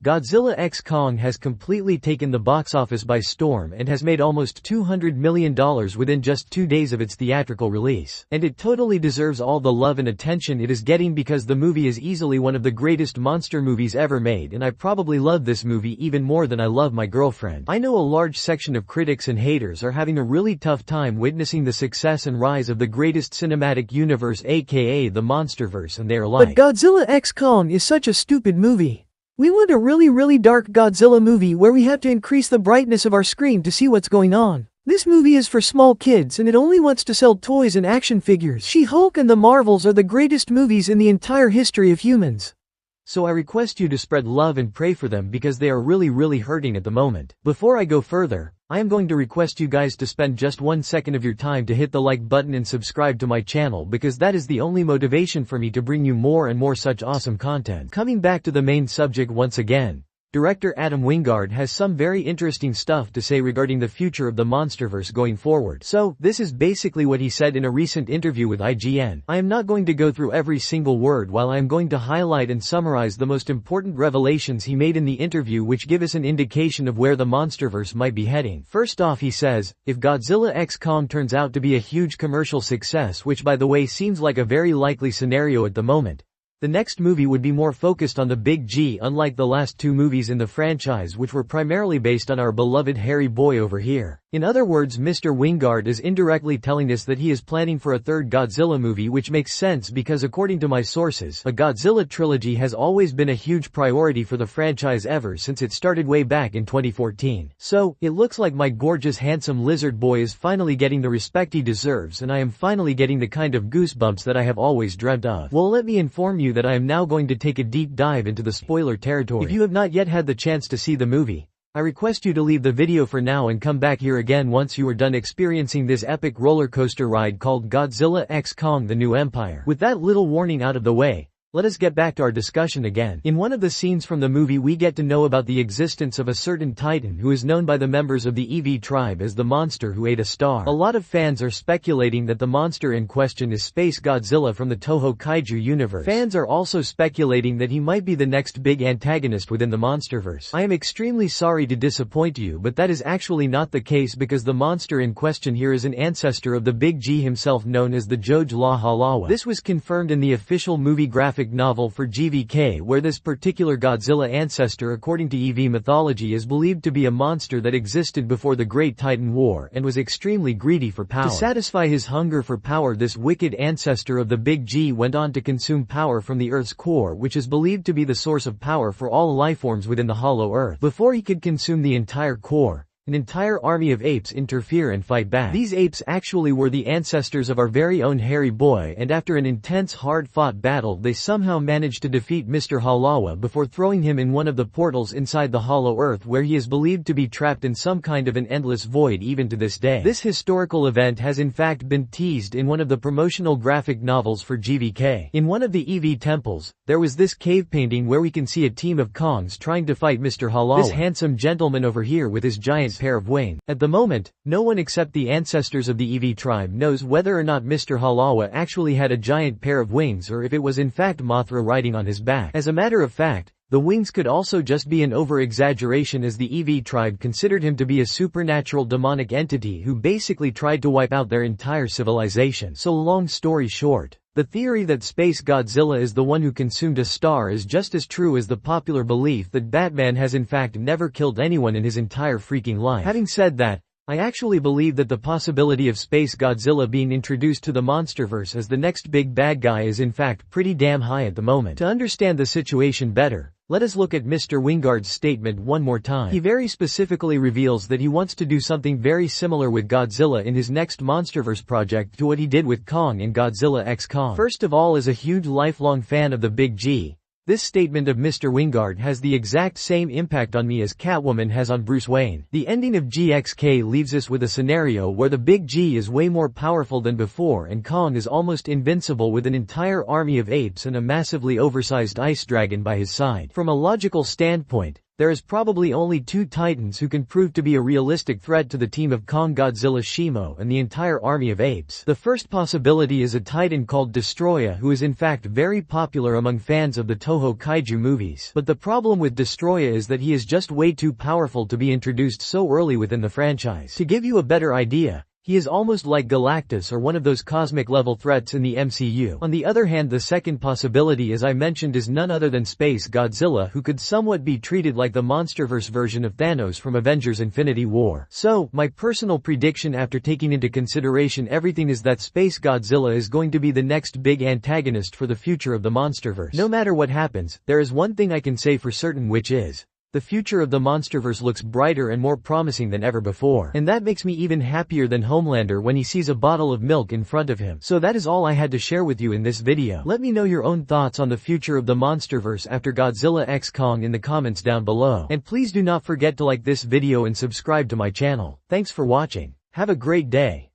Godzilla X Kong has completely taken the box office by storm and has made almost $200 million within just 2 days of its theatrical release. And it totally deserves all the love and attention it is getting because the movie is easily one of the greatest monster movies ever made, and I probably love this movie even more than I love my girlfriend. I know a large section of critics and haters are having a really tough time witnessing the success and rise of the greatest cinematic universe, aka the Monsterverse, and they are like, "But Godzilla X Kong is such a stupid movie. We want a really dark Godzilla movie where we have to increase the brightness of our screen to see what's going on. This movie is for small kids and it only wants to sell toys and action figures. She-Hulk and the Marvels are the greatest movies in the entire history of humans. So I request you to spread love and pray for them because they are really hurting at the moment." Before I go further, I am going to request you guys to spend just 1 second of your time to hit the like button and subscribe to my channel because that is the only motivation for me to bring you more and more such awesome content. Coming back to the main subject once again, director Adam Wingard has some very interesting stuff to say regarding the future of the Monsterverse going forward. So, this is basically what he said in a recent interview with IGN. I am not going to go through every single word while I am going to highlight and summarize the most important revelations he made in the interview which give us an indication of where the Monsterverse might be heading. First off, he says, if Godzilla X Kong turns out to be a huge commercial success, which by the way seems like a very likely scenario at the moment, the next movie would be more focused on the Big G, unlike the last 2 movies in the franchise which were primarily based on our beloved hairy boy over here. In other words, Mr. Wingard is indirectly telling us that he is planning for a third Godzilla movie, which makes sense because according to my sources, a Godzilla trilogy has always been a huge priority for the franchise ever since it started way back in 2014. So, it looks like my gorgeous handsome lizard boy is finally getting the respect he deserves and I am finally getting the kind of goosebumps that I have always dreamt of. Well, let me inform you that I am now going to take a deep dive into the spoiler territory. If you have not yet had the chance to see the movie, I request you to leave the video for now and come back here again once you are done experiencing this epic roller coaster ride called Godzilla X Kong: The New Empire. With that little warning out of the way, let us get back to our discussion again. In one of the scenes from the movie we get to know about the existence of a certain titan who is known by the members of the EV tribe as the monster who ate a star. A lot of fans are speculating that the monster in question is Space Godzilla from the Toho Kaiju universe. Fans are also speculating that he might be the next big antagonist within the Monsterverse. I am extremely sorry to disappoint you, but that is actually not the case because the monster in question here is an ancestor of the Big G himself, known as the GODZILLA Halawa. This was confirmed in the official movie graphic novel for GVK, where this particular Godzilla ancestor according to EV mythology is believed to be a monster that existed before the Great Titan War and was extremely greedy for power. To satisfy his hunger for power, this wicked ancestor of the Big G went on to consume power from the Earth's core, which is believed to be the source of power for all lifeforms within the hollow Earth. Before he could consume the entire core, an entire army of apes interfere and fight back. These apes actually were the ancestors of our very own hairy boy, and after an intense hard-fought battle they somehow managed to defeat Mr. Halawa before throwing him in one of the portals inside the hollow Earth, where he is believed to be trapped in some kind of an endless void even to this day. This historical event has in fact been teased in one of the promotional graphic novels for GVK. In one of the EV temples, there was this cave painting where we can see a team of Kongs trying to fight Mr. Halawa. This handsome gentleman over here with his giant pair of wings. At the moment, no one except the ancestors of the EV tribe knows whether or not Mr. Halawa actually had a giant pair of wings or if it was in fact Mothra riding on his back. As a matter of fact, the wings could also just be an over-exaggeration, as the EV tribe considered him to be a supernatural demonic entity who basically tried to wipe out their entire civilization. So long story short, the theory that Space Godzilla is the one who consumed a star is just as true as the popular belief that Batman has in fact never killed anyone in his entire freaking life. Having said that, I actually believe that the possibility of Space Godzilla being introduced to the Monsterverse as the next big bad guy is in fact pretty damn high at the moment. To understand the situation better, let us look at Mr. Wingard's statement one more time. He very specifically reveals that he wants to do something very similar with Godzilla in his next Monsterverse project to what he did with Kong in Godzilla X Kong. First of all, as a huge lifelong fan of the Big G, this statement of Mr. Wingard has the exact same impact on me as Catwoman has on Bruce Wayne. The ending of GXK leaves us with a scenario where the Big G is way more powerful than before and Kong is almost invincible with an entire army of apes and a massively oversized ice dragon by his side. From a logical standpoint, There is probably only two titans who can prove to be a realistic threat to the team of Kong, Godzilla, Shimo, and the entire army of apes. The first possibility is a titan called Destroyah, who is in fact very popular among fans of the Toho kaiju movies. But the problem with Destroyah is that he is just way too powerful to be introduced so early within the franchise. To give you a better idea, he is almost like Galactus or one of those cosmic-level threats in the MCU. On the other hand, the second possibility, as I mentioned, is none other than Space Godzilla, who could somewhat be treated like the Monsterverse version of Thanos from Avengers Infinity War. So, my personal prediction after taking into consideration everything is that Space Godzilla is going to be the next big antagonist for the future of the Monsterverse. No matter what happens, there is one thing I can say for certain, which is, the future of the Monsterverse looks brighter and more promising than ever before. And that makes me even happier than Homelander when he sees a bottle of milk in front of him. So that is all I had to share with you in this video. Let me know your own thoughts on the future of the Monsterverse after Godzilla X Kong in the comments down below. And please do not forget to like this video and subscribe to my channel. Thanks for watching. Have a great day.